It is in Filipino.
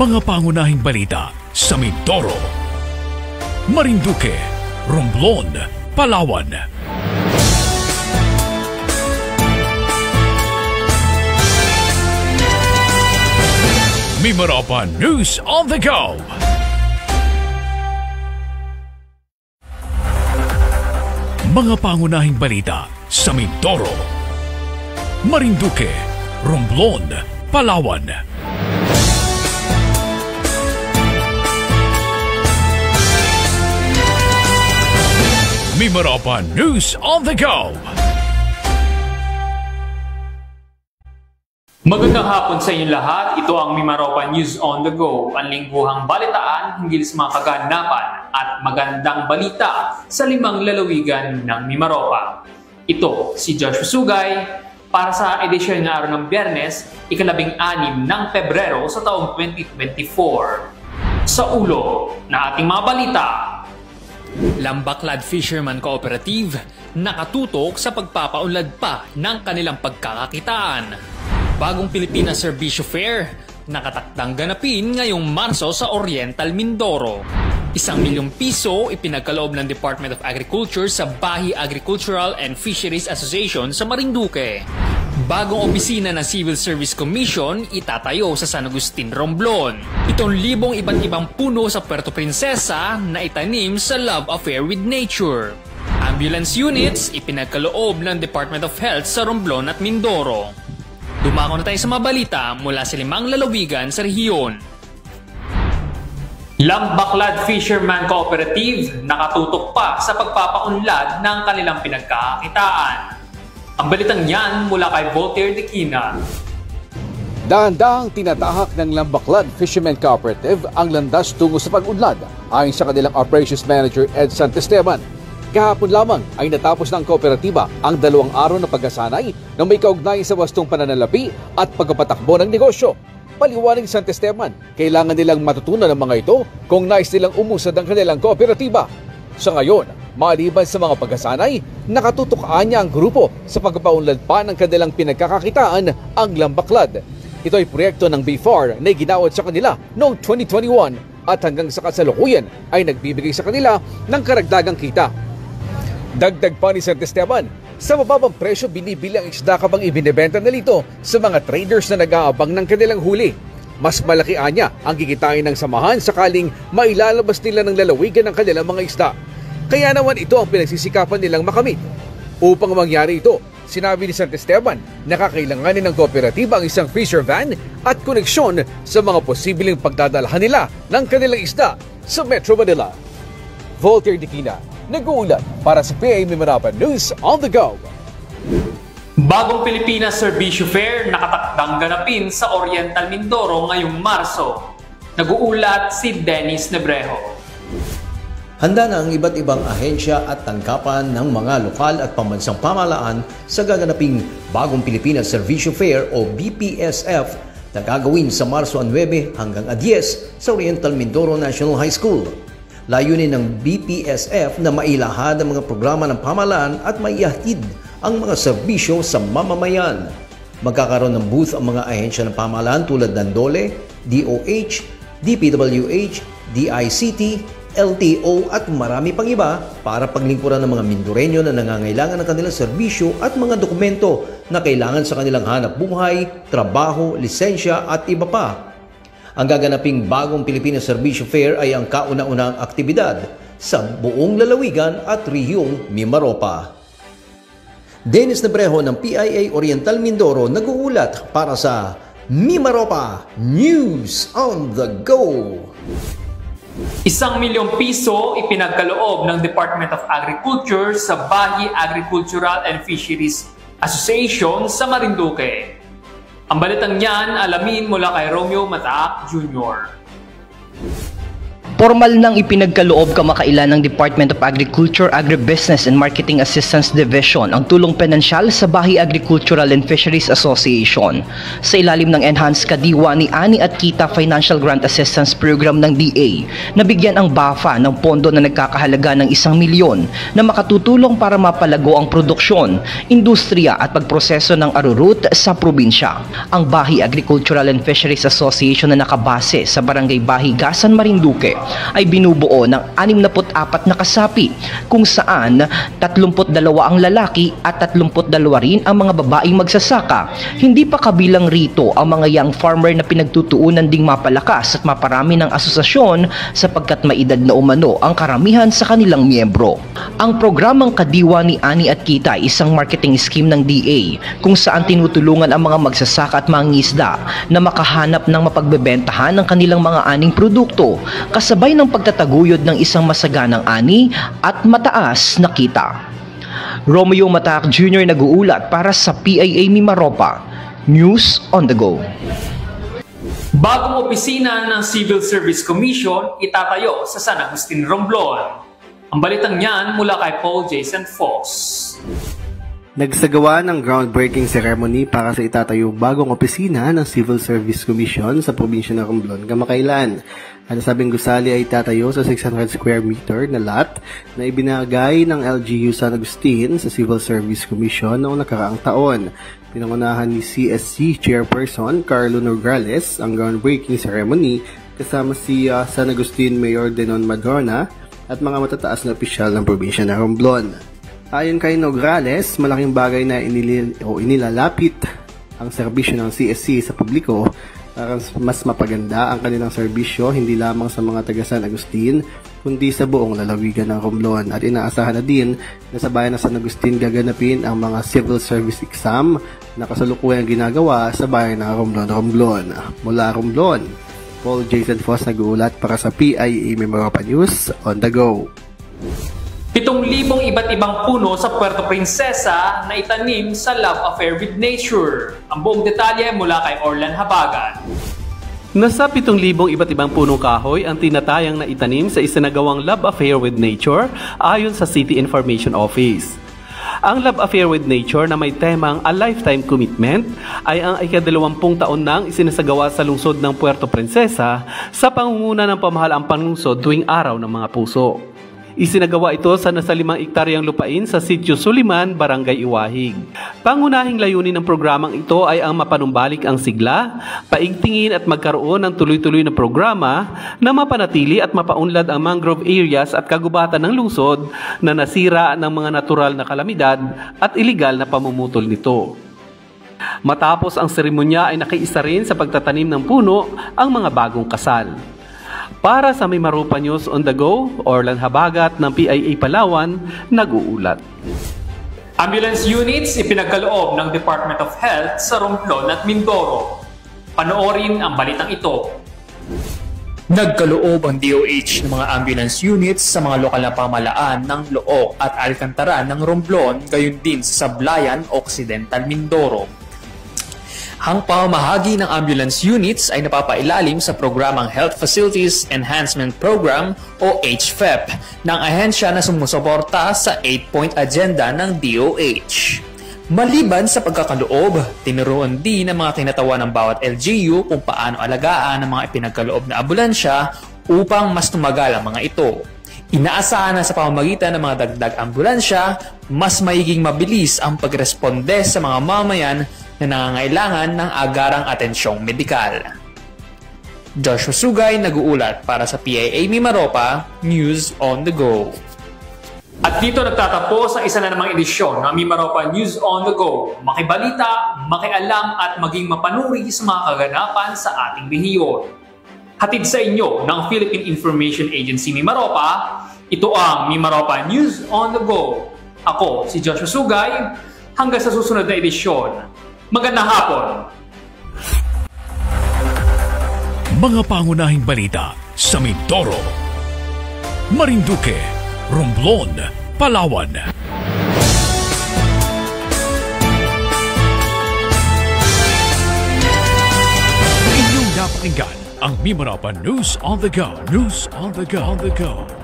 Mga pangunahing balita sa Mindoro, Marinduque, Romblon, Palawan. Mimaropa News on the Go. Mga pangunahing balita sa Mindoro, Marinduque, Romblon, Palawan. Mimaropa News on the Go. Magandang hapon sa inyong lahat. Ito ang Mimaropa News on the Go, ang lingguhang balitaan hinggil sa mga kaganapan at magandang balita sa 5 lalawigan ng Mimaropa. Ito si Joshua Sugay para sa edisyon ng araw ng Biyernes, ika-16 ng Pebrero sa taong 2024. Sa ulo na ating mga balita, Lambaklad Fisherman Cooperative nakatutok sa pagpapaunlad pa ng kanilang pagkakakitaan. Bagong Pilipinas Serbisyo Fair nakatakdang ganapin ngayong Marso sa Oriental Mindoro. 1 milyong piso ipinagkaloob ng Department of Agriculture sa Bahi Agricultural and Fisheries Association sa Marinduque. Bagong opisina ng Civil Service Commission itatayo sa San Agustin, Romblon. 7,000 iba't ibang puno sa Puerto Princesa na itanim sa Love Affair with Nature. Ambulance units ipinagkaloob ng Department of Health sa Romblon at Mindoro. Dumako na tayo sa mga balita mula sa 5 lalawigan sa rehiyon. Lambaklad Fisherman Cooperative nakatutok pa sa pagpapaunlad ng kanilang pinagkakakitaan. Ang balitang yan mula kay Voltaire de Quina. Dahan-dahang tinatahak ng Lambaklad Fisherman Cooperative ang landas tungo sa pag-unlad ayon sa kanilang Operations Manager Ed Santisteban. Kahapon lamang ay natapos ng kooperatiba ang 2 araw na pagkasanay na may kaugnay sa wastong pananalapi at pagpapatakbo ng negosyo. Paliwanag sa Santisteban, kailangan nilang matutunan ng mga ito kung nais nilang umusad ang kanilang kooperatiba. Sa ngayon, maliban sa mga pagkasanay, nakatutukaan niya ang grupo sa pagpapaunlad pa ng kanilang pinagkakakitaan ang Lambaklad. Ito ay proyekto ng BFAR na iginawad sa kanila noong 2021 at hanggang sa kasalukuyan ay nagbibigay sa kanila ng karagdagang kita. Dagdag pa ni Santisteban, sa mababang presyo binibili ang isda kapag ibinebenta nila ito sa mga traders na nag-aabang ng kanilang huli. Mas malaki anya ang kikitain ng samahan sakaling mailalabas nila ng lalawigan ng kanilang mga isda. Kaya naman ito ang pinagsisikapan nilang makamit. Upang mangyari ito, sinabi ni Santisteban na kakailanganin ng kooperatiba ang isang fisher van at koneksyon sa mga posibleng pagdadalhan nila ng kanilang isda sa Metro Manila. Voltaire de Quina, nag-uulat para sa PA Mimaropa News on the Go. Bagong Pilipinas Serbisyo Fair nakatakdang ganapin sa Oriental Mindoro ngayong Marso. Nag-uulat si Dennis Nebrejo. Handa na ang iba't ibang ahensya at tangkapan ng mga lokal at pambansang pamahalaan sa gaganaping Bagong Pilipinas Serbisyo Fair o BPSF na gagawin sa Marso 9 hanggang 10 sa Oriental Mindoro National High School. Layunin ng BPSF na mailahad ang mga programa ng pamahalaan at maihatid ang mga serbisyo sa mamamayan. Magkakaroon ng booth ang mga ahensya ng pamahalaan tulad ng DOLE, DOH, DPWH, DICT, LTO at marami pang iba para paglingkuran ng mga Mindoreño na nangangailangan ng kanilang serbisyo at mga dokumento na kailangan sa kanilang hanap buhay, trabaho, lisensya at iba pa. Ang gaganaping Bagong Pilipinas Serbisyo Fair ay ang kauna-unahang aktibidad sa buong lalawigan at rehiyong Mimaropa. Dennis Nebrejo ng PIA Oriental Mindoro nag-uulat para sa Mimaropa News on the Go. 1 milyong piso ipinagkaloob ng Department of Agriculture sa Bahi Agricultural and Fisheries Association sa Marinduque. Ang balitang yan alamin mula kay Romeo Mataak Jr. Formal nang ipinagkaloob kamakailan ng Department of Agriculture, Agribusiness and Marketing Assistance Division ang tulong pinansyal sa Bahi Agricultural and Fisheries Association sa ilalim ng Enhanced Kadiwa ni Ani at Kita Financial Grant Assistance Program ng DA na bigyan ang BAFA ng pondo na nagkakahalaga ng 1 milyon na makatutulong para mapalago ang produksyon, industriya at pagproseso ng arurut sa probinsya. Ang Bahi Agricultural and Fisheries Association na nakabase sa Barangay Bahi, Gasan, Marinduque ay binubuo ng 64 na kasapi kung saan 32 ang lalaki at 32 rin ang mga babaeng magsasaka. Hindi pa kabilang rito ang mga young farmer na pinagtutuunan ding mapalakas at maparami ng asosasyon sapagkat may edad na umano ang karamihan sa kanilang miyembro. Ang programang Kadiwa ni Ani at Kita ay isang marketing scheme ng DA kung saan tinutulungan ang mga magsasaka at mangingisda na makahanap ng mapagbebentahan ng kanilang mga aning produkto kasabay ng pagtataguyod ng isang masaganang ani at mataas na kita. Romeo Matac Jr. nag-uulat para sa PIA Mimaropa, News on the Go. Bagong opisina ng Civil Service Commission itatayo sa San Agustin, Romblon. Ang balitang yan mula kay Paul Jason Fox. Nagsagawa ng groundbreaking ceremony para sa itatayong bagong opisina ng Civil Service Commission sa probinsya ng Romblon kamakailan. Ang nasabing gusali ay itatayo sa 600 square meter na lot na ibinagay ng LGU San Agustin sa Civil Service Commission noong nakaraang taon. Pinangunahan ni CSC Chairperson Carlo Nograles ang groundbreaking ceremony kasama si San Agustin Mayor Denon Madrona at mga matataas na opisyal ng probinsya ng Romblon. Ayon kay Nograles, malaking bagay na inilalapit ang serbisyo ng CSC sa publiko para mas mapaganda ang kanilang serbisyo hindi lamang sa mga taga San Agustin kundi sa buong lalawigan ng Romblon. At inaasahan na din na sa bayan ng San Agustin gaganapin ang mga civil service exam na kasalukuyang ginagawa sa bayan ng Romblon. Mula Romblon, Paul Jason Foss nag-uulat para sa PIA Mimaropa News on the Go. 7,000 iba't ibang puno sa Puerto Princesa na itanim sa Love Affair with Nature. Ang buong detalye mula kay Orlan Habagan. Nasa 7,000 iba't ibang punong kahoy ang tinatayang na itanim sa isinagawang Love Affair with Nature ayon sa City Information Office. Ang Love Affair with Nature na may temang A Lifetime Commitment ay ang ika-20 taon nang isinasagawa sa lungsod ng Puerto Princesa sa pangunguna ng pamahalaang panlungsod tuwing Araw ng Mga Puso. Isinagawa ito sa nasa 5 ektaryang lupain sa Sitio Suliman, Barangay Iwahig. Pangunahing layunin ng programang ito ay ang mapanumbalik ang sigla, paigtingin at magkaroon ng tuloy-tuloy na programa na mapanatili at mapaunlad ang mangrove areas at kagubatan ng lungsod na nasira ng mga natural na kalamidad at iligal na pamumutol nito. Matapos ang seremonya ay nakiisa rin sa pagtatanim ng puno ang mga bagong kasal. Para sa Mimaropa News on the Go, Orlan Habagat ng PIA Palawan, nag-uulat. Ambulance units ipinagkaloob ng Department of Health sa Romblon at Mindoro. Panoorin ang balitang ito. Nagkaloob ang DOH ng mga ambulance units sa mga lokal na pamahalaan ng Looc at Alcantara ng Romblon, gayon din sa Sablayan, Occidental, Mindoro. Ang pamamahagi ng ambulance units ay napapailalim sa programang Health Facilities Enhancement Program o HFEP ng ahensya na sumusuporta sa 8-point agenda ng DOH. Maliban sa pagkakaloob, tinuruan din ng mga kinatawan ng bawat LGU kung paano alagaan ang mga ipinagkaloob na ambulansya upang mas tumagal ang mga ito. Inaasahan na sa pamamagitan ng mga dagdag ambulansya, mas magiging mabilis ang pagresponde sa mga mamayan na nangangailangan ng agarang atensyong medikal. Joshua Sugay nag-uulat para sa PIA Mimaropa, News on the Go. At dito nagtatapos ang isa na namang edisyon ng Mimaropa News on the Go. Makibalita, makialam at maging mapanuri sa mga kaganapan sa ating rehiyon. Hatid sa inyo ng Philippine Information Agency Mimaropa, ito ang Mimaropa News on the Go. Ako si Joshua Sugay, hanggang sa susunod na edisyon. Magandang hapon! Mga pangunahing balita sa Mindoro, Marinduque, Romblon, Palawan. Inyong napakinggan Ang Mimarapan News on the Go. News on the Go.